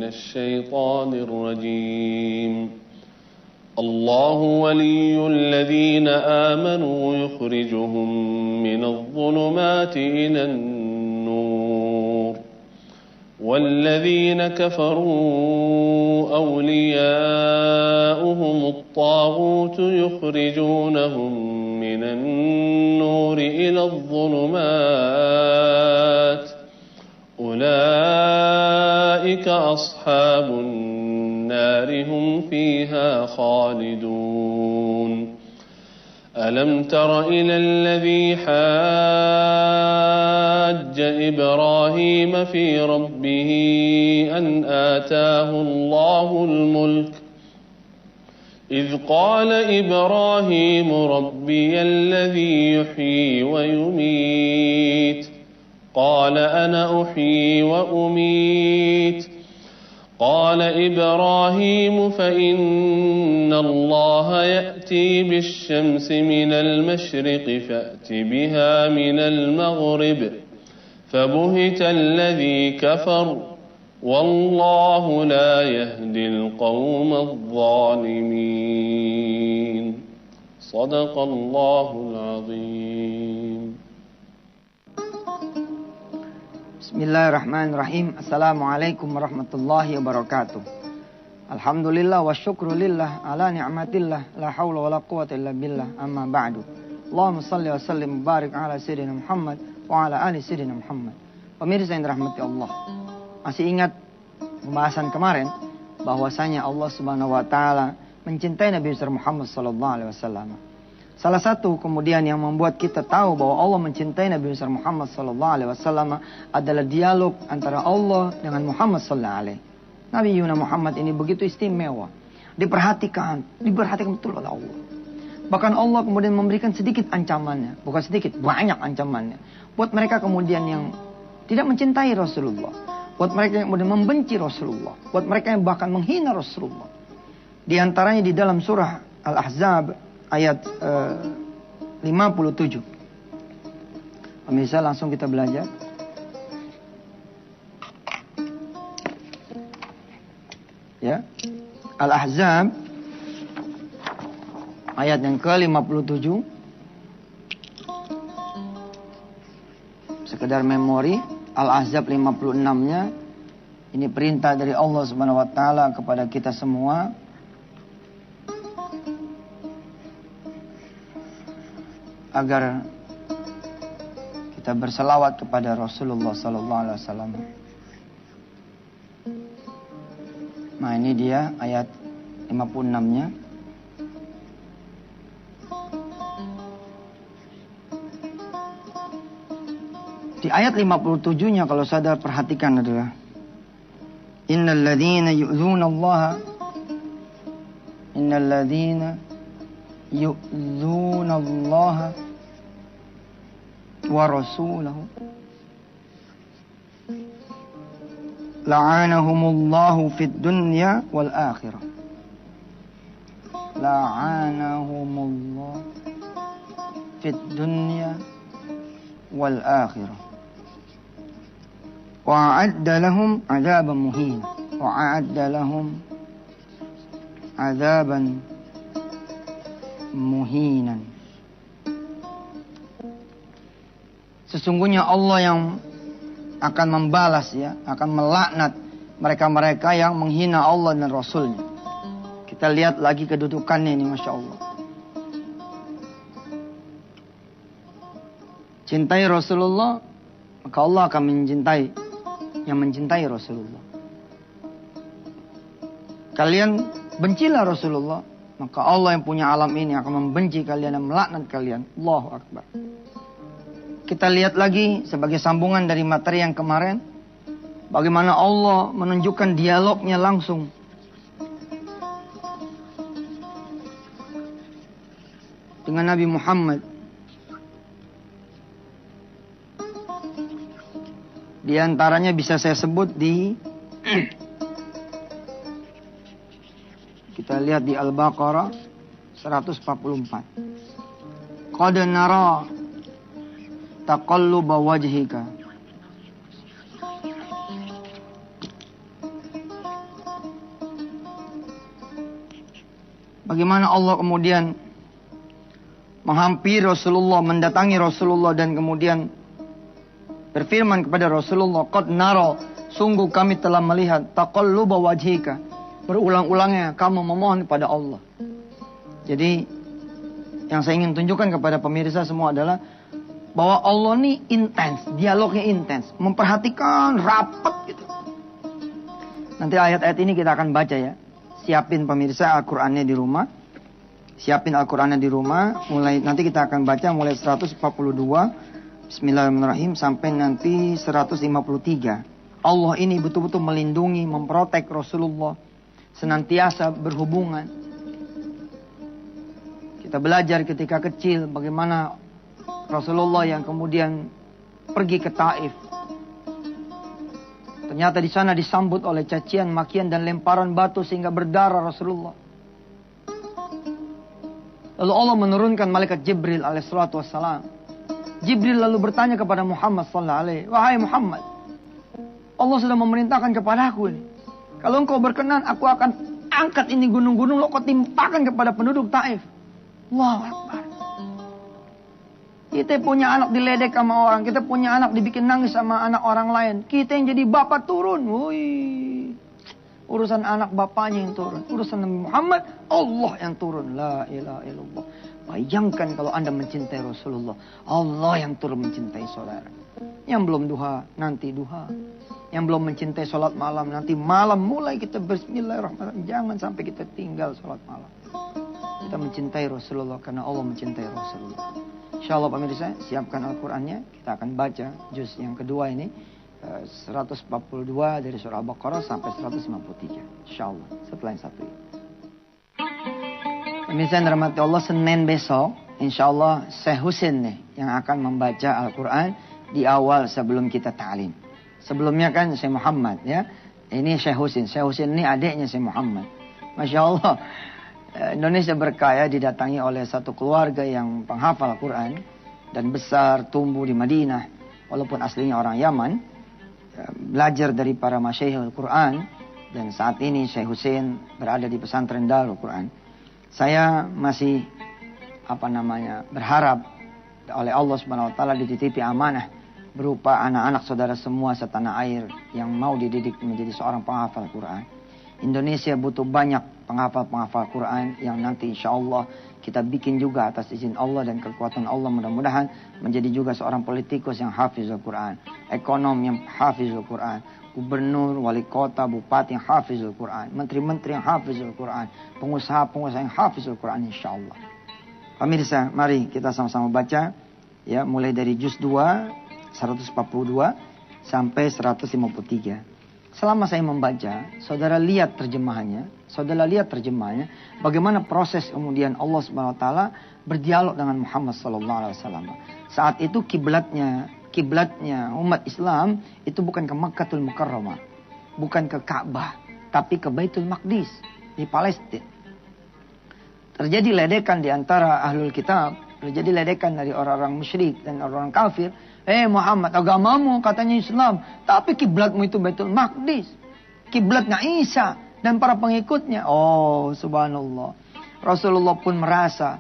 من الشيطان الرجيم الله ولي الذين آمنوا يخرجهم من الظلمات إلى النور والذين كفروا أولياؤهم الطاغوت يخرجونهم من النور إلى الظلمات أولئك أصحاب النار هم فيها خالدون ألم تر إلى الذي حاج إبراهيم في ربه أن آتاه الله الملك إذ قال إبراهيم ربي الذي يحيي ويميت قال أنا أحيي وأميت قال إبراهيم فإن الله يأتي بالشمس من المشرق فأت بها من المغرب فبهت الذي كفر والله لا يهدي القوم الظالمين صدق الله العظيم. Bismillahirrahmanirrahim. Assalamualaikum warahmatullahi wabarakatuh. Alhamdulillah wa syukrulillah ala ni'matillah la hawla wa la quwata illa billah amma ba'du. Allahumma salli wa sallim mubarak ala sayyidina Muhammad wa ala ali sayyidina Muhammad. Pemirsa yang dirahmati Allah, masih ingat pembahasan kemarin bahwasanya Allah Subhanahu wa taala mencintai Nabi Muhammad sallallahu alaihi wasallam. Salah satu kemudian yang membuat kita tahu bahwa Allah mencintai Nabi Muhammad sallallahu alaihi wasallam adalah dialog antara Allah dengan Muhammad sallallahu alaihi. Nabi Yuna Muhammad ini begitu istimewa, diperhatikan betul oleh Allah. Bahkan Allah kemudian memberikan sedikit ancamannya, bukan sedikit, banyak ancamannya buat mereka kemudian yang tidak mencintai Rasulullah, buat mereka yang kemudian membenci Rasulullah, buat mereka yang bahkan menghina Rasulullah. Di antaranya di dalam surah Al-Ahzab ayat 57. Pemirsa, langsung kita belajar. Ya. Al-Ahzab ayat yang ke-57. Sekedar memori, Al-Ahzab 56-nya ini perintah dari Allah Subhanahu wa taala kepada kita semua. Agar kita berselawat kepada Rasulullah sallallahu alaihi wasallam. Nah, ini dia ayat 56-nya. Di ayat 57-nya kalau saudara perhatikan adalah innal ladzina yu'dzunallaha yu'dzunallaha wa rasulahu la'anahumullahu fid dunya wal akhirah. La'anahumullahu fid dunya wal akhirah. Wa'adda lahum 'adzaban muhina. Wa'adda lahum 'adzaban muhinan. Sesungguhnya Allah yang akan membalas, ya, akan melaknat mereka-mereka yang menghina Allah dan Rasulnya. Kita lihat lagi kedudukannya ini, Masya Allah. Cintai Rasulullah, maka Allah akan mencintai yang mencintai Rasulullah. Kalian bencilah Rasulullah, maka Allah yang punya alam ini akan membenci kalian dan melaknat kalian. Allahu Akbar. Kita lihat lagi sebagai sambungan dari materi yang kemarin, bagaimana Allah menunjukkan dialognya langsung dengan Nabi Muhammad. Di antaranya bisa saya sebut di kita lihat di Al-Baqarah 144. Qad nara taqalluba wajhika Bagaimana Allah kemudian menghampiri Rasulullah, mendatangi Rasulullah dan kemudian berfirman kepada Rasulullah, "Qad nara, sungguh kami telah melihat taqalluba wajhika." Berulang-ulangnya kamu memohon kepada Allah. Jadi yang saya ingin tunjukkan kepada pemirsa semua adalah bahwa Allah ini intens, dialognya intens, memperhatikan rapat gitu. Nanti ayat-ayat ini kita akan baca ya. Siapin pemirsa Al-Qur'annya di rumah. Siapin Al-Qur'annya di rumah. Nanti kita akan baca mulai 142 Bismillahirrahmanirrahim sampai nanti 153. Allah ini betul-betul melindungi, memprotek Rasulullah, senantiasa berhubungan. Kita belajar ketika kecil bagaimana Rasulullah yang kemudian pergi ke Taif. Ternyata di sana disambut oleh cacian, makian dan lemparan batu sehingga berdarah Rasulullah. Lalu Allah menurunkan malaikat Jibril alaihissalatu wassalam. Jibril lalu bertanya kepada Muhammad sallallahu alaihi, "Wahai Muhammad, Allah sudah memerintahkan kepadaku ini. Kalau engkau berkenan, aku akan angkat ini gunung-gunung, lo kau timpakan kepada penduduk Taif." Allahu Akbar. Kita punya anak diledek sama orang, kita punya anak dibikin nangis sama anak orang lain. Kita yang jadi bapak turun. Woi. Urusan anak bapaknya yang turun. Urusan Nabi Muhammad, Allah yang turun. La ilaha illallah. Bayangkan kalau Anda mencintai Rasulullah, Allah yang turun mencintai saudara. Yang belum duha, nanti duha. Yang belum mencintai sholat malam, nanti malam mulai kita Bismillahirrahmanirrahim. Jangan sampai kita tinggal sholat malam. Kita mencintai Rasulullah karena Allah mencintai Rasulullah. InsyaAllah pemirsa, siapkan Al-Qurannya. Kita akan baca juz yang kedua ini. 142 dari surah Al-Baqarah sampai 153. InsyaAllah, setelah yang satu ini. Pemirsa yang dirahmati Allah, Senin besok, InsyaAllah Syekh Husin nih yang akan membaca Al-Quran di awal sebelum kita ta'lim. Sebelumnya kan Syekh Muhammad ya. Ini Syekh Husin. Syekh Husin ini adiknya Syekh Muhammad. Masya Allah. Indonesia berkaya didatangi oleh satu keluarga yang penghafal Quran. Dan besar tumbuh di Madinah. Walaupun aslinya orang Yaman. Belajar dari para masyaihul Quran. Dan saat ini Syekh Husin berada di pesantren Darul Quran. Saya masih berharap oleh Allah Subhanahu wa taala dititipi amanah berupa anak-anak saudara semua setanah air yang mau dididik menjadi seorang penghafal Quran. Indonesia butuh banyak penghafal-penghafal Quran yang nanti insya Allah kita bikin juga atas izin Allah dan kekuatan Allah, mudah-mudahan menjadi juga seorang politikus yang hafizul Quran, ekonom yang hafizul Quran, gubernur, wali kota, bupati yang hafizul Quran, menteri-menteri yang hafizul Quran, pengusaha-pengusaha yang hafizul Quran insya Allah. Pemirsa, mari kita sama-sama baca ya, mulai dari juz 2 142 sampai 153. Selama saya membaca, saudara lihat terjemahannya, bagaimana proses kemudian Allah Subhanahu wa taala berdialog dengan Muhammad sallallahu alaihi wasallam. Saat itu kiblatnya umat Islam itu bukan ke Makkahul Mukarramah, bukan ke Ka'bah, tapi ke Baitul Maqdis di Palestina. Terjadi ledekan di antara ahlul kitab, terjadi ledekan dari orang-orang musyrik dan orang-orang kafir. Muhammad, agamamu katanya Islam, tapi kiblatmu itu Baitul Maqdis. Kiblatnya Isa dan para pengikutnya. Oh, subhanallah. Rasulullah pun merasa,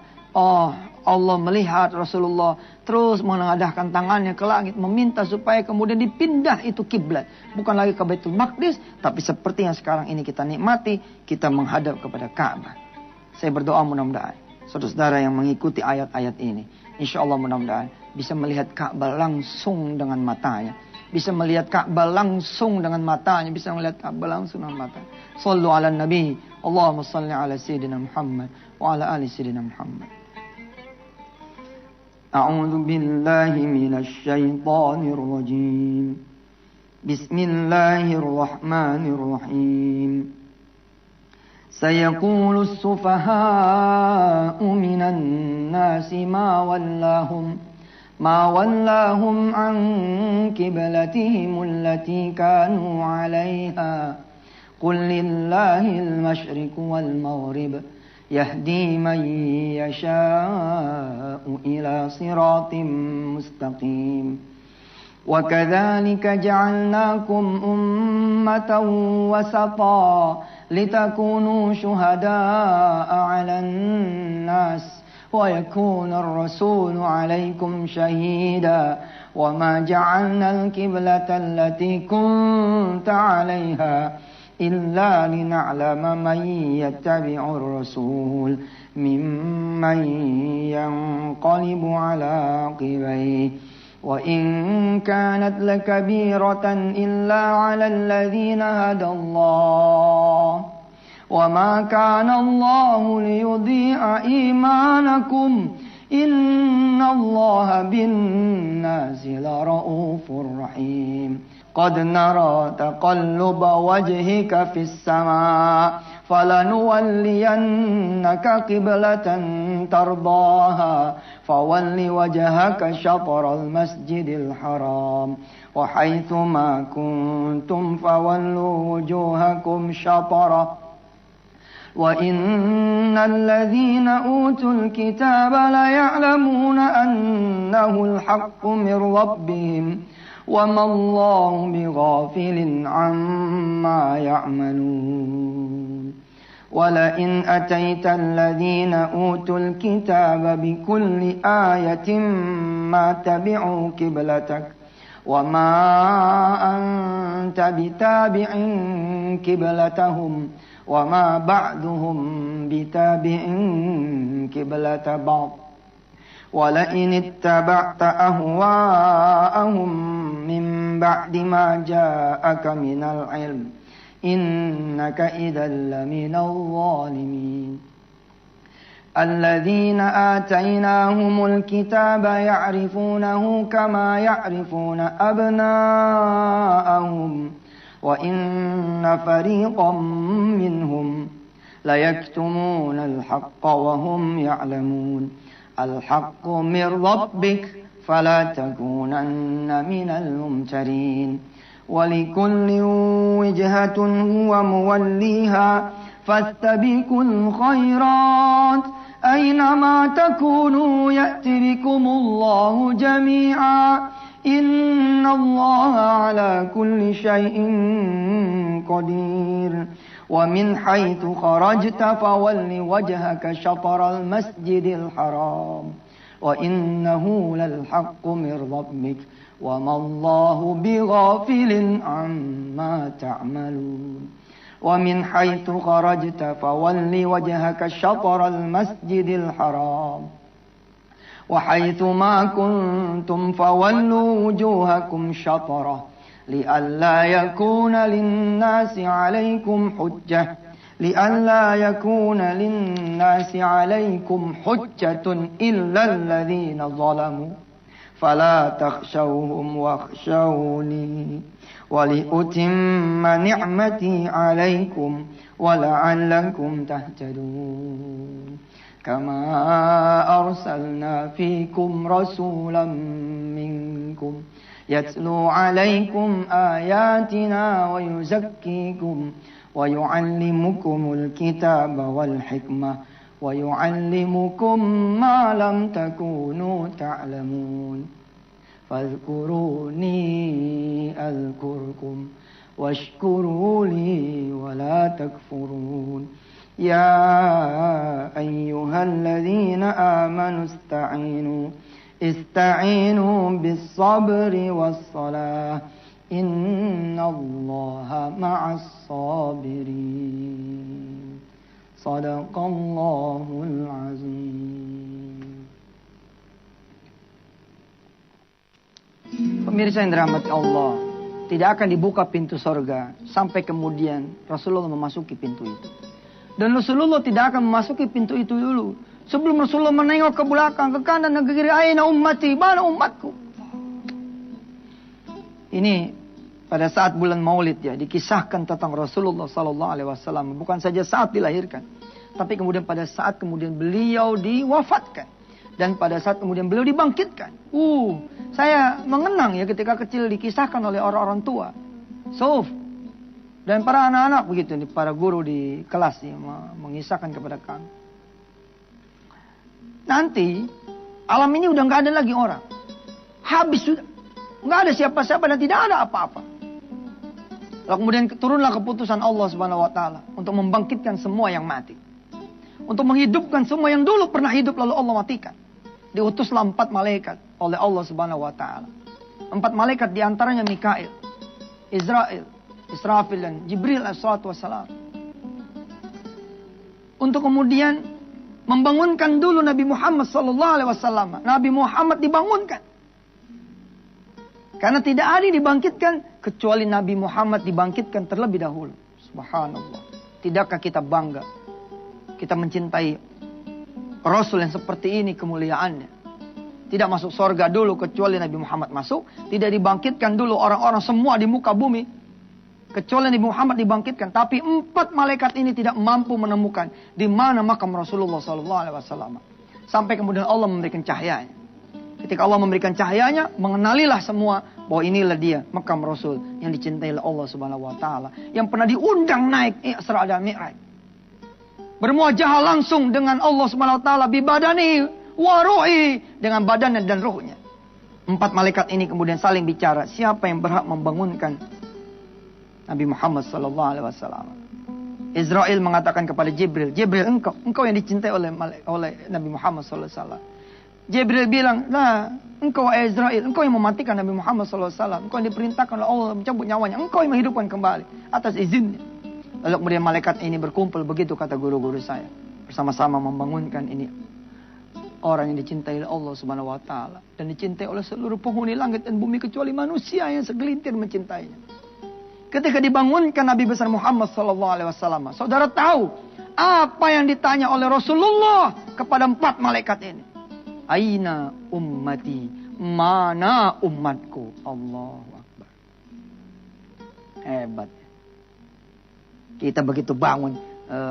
Allah melihat Rasulullah terus menengadahkan tangannya ke langit, meminta supaya kemudian dipindah itu kiblat. Bukan lagi ke Baitul Maqdis, tapi seperti yang sekarang ini kita nikmati, kita menghadap kepada Ka'bah. Saya berdoa mudah-mudahan saudara-saudara yang mengikuti ayat-ayat ini, insya Allah mudah-mudahan bisa melihat Ka'bah langsung dengan matanya. Bisa melihat Ka'bah langsung dengan matanya. Bisa melihat Ka'bah langsung dengan matanya. Sallu ala Nabi. Allahumma salli ala Sayyidina Muhammad. Wa ala ali Sayyidina Muhammad. A'udhu billahi minasy syaithanir rajim. Bismillahirrahmanirrahim. سيقول السفهاء من الناس ما ولاهم عن قبلتهم التي كانوا عليها قل لله المشرق والمغرب يهدي من يشاء إلى صراط مستقيم وكذلك جعلناكم أمة وسطا لتكونوا شهداء على الناس ويكون الرسول عليكم شهيدا وما جعلنا القبلة التي كنت عليها إلا لنعلم من يتبع الرسول ممن ينقلب على عقبيه وإن كانت لكبيرة إلا على الذين هدى الله وما كان الله ليضيع إيمانكم إن الله بالناس لرؤوف رحيم قد نرى تقلب وجهك في السماء فلنولينك قبلة ترضاها فول وجهك شطر المسجد الحرام وحيث ما كنتم فولوا وجوهكم شطره وإن الذين أوتوا الكتاب ليعلمون أنه الحق من ربهم وما الله بغافل عما يعملون ولئن أتيت الذين أوتوا الكتاب بكل آية ما تبعوا قبلتك وما أنت بتابع قبلتهم وما بعدهم بتابع قبلة بعض ولئن اتبعت أهواءهم من بعد ما جاءك من العلم إنك إذا لمن الظالمين الذين آتيناهم الكتاب يعرفونه كما يعرفون أبناءهم وإن فريقا منهم ليكتمون الحق وهم يعلمون الحق من ربك فلا تكونن من الممترين ولكل وجهة هو موليها فاستبقوا الخيرات أينما تكونوا يأتي بكم الله جميعا إن الله على كل شيء قدير ومن حيث خرجت فول وجهك شطر المسجد الحرام وإنه للحق من ربك وما الله بغافل عما تعملون ومن حيث خرجت فول وجهك شطر المسجد الحرام وحيث ما كنتم فولوا وجوهكم شطره لئلا يكون للناس عليكم حجة إلا الذين ظلموا فلا تخشوهم واخشوني ولأتم نعمتي عليكم ولعلكم تهتدون كما أرسلنا فيكم رسولا منكم يتلو عليكم آياتنا ويزكيكم ويعلمكم الكتاب والحكمة ويعلمكم ما لم تكونوا تعلمون فاذكروني أذكركم واشكروا لي ولا تكفرون يا أيها الذين آمنوا استعينوا بالصبر والصلاة إن الله مع الصابرين صدق الله العظيم. Pemirsa yang dirahmati Allah, tidak akan dibuka pintu surga sampai kemudian Rasulullah memasuki pintu itu. Dan Rasulullah tidak akan memasuki pintu itu dulu. Sebelum Rasulullah menengok ke belakang, ke kanan dan ke kiri, aina ummati, mana umatku? Ini pada saat bulan Maulid ya, dikisahkan tentang Rasulullah SAW. Bukan saja saat dilahirkan, tapi kemudian pada saat kemudian beliau diwafatkan. Dan pada saat kemudian beliau dibangkitkan. Saya mengenang ya ketika kecil dikisahkan oleh orang-orang tua. Dan para anak-anak begitu, para guru di kelas ya, mengisahkan kepada kami. Nanti alam ini udah gak ada lagi orang. Habis sudah. Nggak ada siapa-siapa dan tidak ada apa-apa. Lalu kemudian turunlah keputusan Allah Subhanahu wa taala untuk membangkitkan semua yang mati. Untuk menghidupkan semua yang dulu pernah hidup lalu Allah matikan. Diutuslah 4 malaikat oleh Allah Subhanahu wa taala. 4 malaikat diantaranya Mikail, Israfil dan Jibril alaihissalatu wassalam. Untuk kemudian membangunkan dulu Nabi Muhammad sallallahu alaihi wasallam. Nabi Muhammad dibangunkan. Karena tidak ada yang dibangkitkan kecuali Nabi Muhammad dibangkitkan terlebih dahulu. Subhanallah. Tidakkah kita bangga? Kita mencintai Rasul yang seperti ini kemuliaannya. Tidak masuk surga dulu kecuali Nabi Muhammad masuk. Tidak dibangkitkan dulu orang-orang semua di muka bumi kecuali Nabi Muhammad dibangkitkan. Tapi 4 malaikat ini tidak mampu menemukan di mana makam Rasulullah SAW. Sampai kemudian Allah memberikan cahayanya. Ketika Allah memberikan cahayanya, mengenalilah semua bahwa inilah dia makam Rasul yang dicintai oleh Allah Subhanahu wa taala, yang pernah diundang naik Isra dan Mi'raj. Bermuajahah langsung dengan Allah Subhanahu wa taala bi badani wa ruhi, dengan badannya dan ruhnya. 4 malaikat ini kemudian saling bicara, siapa yang berhak membangunkan Nabi Muhammad sallallahu alaihi wasallam. Israel mengatakan kepada Jibril, Jibril engkau yang dicintai oleh Nabi Muhammad sallallahu alaihi wasallam. Jibril bilang, nah engkau Israel, engkau yang mematikan Nabi Muhammad SAW. Engkau yang diperintahkan oleh Allah mencabut nyawanya. Engkau yang menghidupkan kembali atas izinnya. Lalu kemudian malaikat ini berkumpul, begitu kata guru-guru saya. Bersama-sama membangunkan ini. Orang yang dicintai oleh Allah Subhanahu wa taala. Dan dicintai oleh seluruh penghuni langit dan bumi kecuali manusia yang segelintir mencintainya. Ketika dibangunkan Nabi besar Muhammad SAW. Saudara tahu apa yang ditanya oleh Rasulullah kepada 4 malaikat ini. Aina ummati, mana umatku? Allahu Akbar. Hebat. Kita begitu bangun,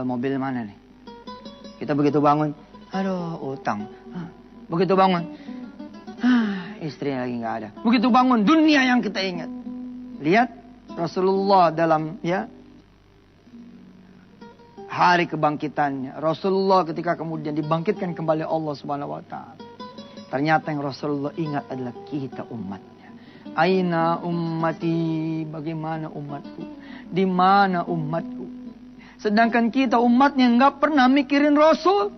mobil mana nih? Kita begitu bangun, aduh utang. Begitu bangun, istri lagi nggak ada. Begitu bangun, dunia yang kita ingat. Lihat Rasulullah dalam hari kebangkitannya. Rasulullah ketika kemudian dibangkitkan kembali Allah Subhanahu wa taala. Ternyata yang Rasulullah ingat adalah kita umatnya. Aina ummati, bagaimana umatku? Di mana umatku? Sedangkan kita umatnya nggak pernah mikirin Rasul.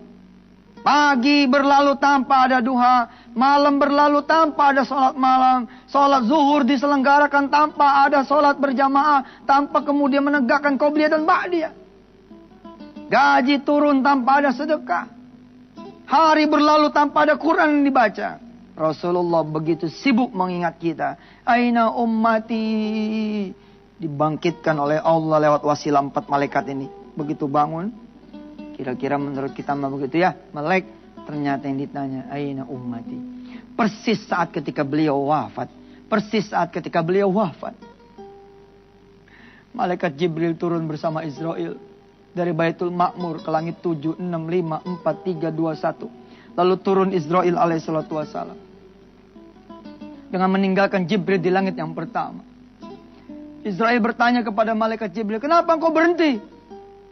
Pagi berlalu tanpa ada duha, malam berlalu tanpa ada sholat malam, sholat zuhur diselenggarakan tanpa ada sholat berjamaah, tanpa kemudian menegakkan qobliyah dan ba'diyah. Gaji turun tanpa ada sedekah. Hari berlalu tanpa ada Quran yang dibaca. Rasulullah begitu sibuk mengingat kita. Aina ummati. Dibangkitkan oleh Allah lewat wasilah 4 malaikat ini. Begitu bangun. Kira-kira menurut kita begitu ya. Melek. Ternyata yang ditanya. Aina ummati. Persis saat ketika beliau wafat. Malaikat Jibril turun bersama Israel. Dari Baitul Ma'mur ke langit 7, 6, 5, 4, 3, 2, 1. Lalu turun Israel alaihissalatu wassalam. Dengan meninggalkan Jibril di langit yang pertama. Israel bertanya kepada malaikat Jibril, kenapa engkau berhenti?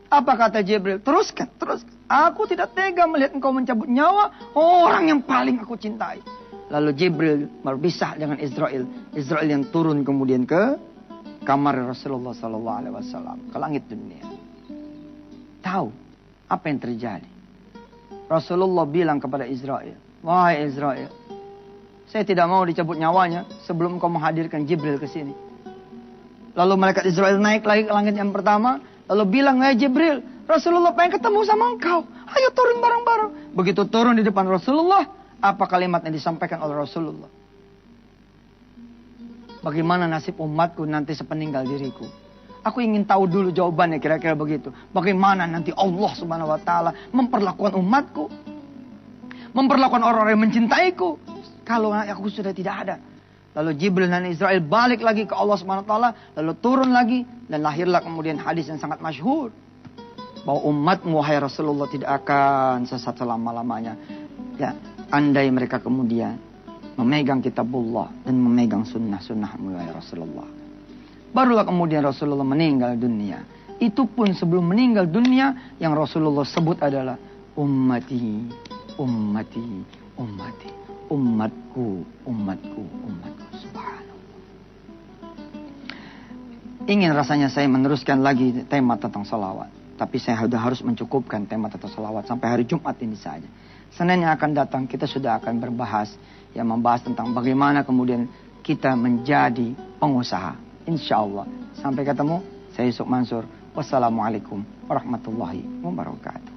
Apa kata Jibril? Teruskan. Aku tidak tega melihat engkau mencabut nyawa orang yang paling aku cintai. Lalu Jibril berpisah dengan Israel. Israel yang turun kemudian ke kamar Rasulullah SAW. Ke langit dunia. Tahu apa yang terjadi. Rasulullah bilang kepada Israel, wahai Israel, saya tidak mau dicabut nyawanya sebelum kau menghadirkan Jibril ke sini. Lalu malaikat Israel naik lagi ke langit yang pertama, lalu bilang, wahai Jibril, Rasulullah pengen ketemu sama engkau. Ayo turun bareng-bareng. Begitu turun di depan Rasulullah, apa kalimat yang disampaikan oleh Rasulullah? Bagaimana nasib umatku nanti sepeninggal diriku? Aku ingin tahu dulu jawabannya, kira-kira begitu. Bagaimana nanti Allah Subhanahu wa taala memperlakukan umatku? Memperlakukan orang-orang yang mencintaiku kalau aku sudah tidak ada. Lalu Jibril dan Israel balik lagi ke Allah Subhanahu wa taala, lalu turun lagi dan lahirlah kemudian hadis yang sangat masyhur bahwa umatmu wahai Rasulullah tidak akan sesat selama-lamanya. Ya, andai mereka kemudian memegang kitabullah dan memegang sunnah-sunnahmu wahai Rasulullah. Barulah kemudian Rasulullah meninggal dunia. Itu pun sebelum meninggal dunia yang Rasulullah sebut adalah ummati, ummati, ummati. Umatku, umatku, umatku. Subhanallah. ingin rasanya saya meneruskan lagi tema tentang salawat. Tapi saya sudah harus mencukupkan tema tentang salawat sampai hari Jumat ini saja. Senin yang akan datang kita sudah akan berbahas, yang membahas tentang bagaimana kemudian kita menjadi pengusaha. Insya Allah. Sampai ketemu, saya Yusuf Mansur. Wassalamualaikum warahmatullahi wabarakatuh.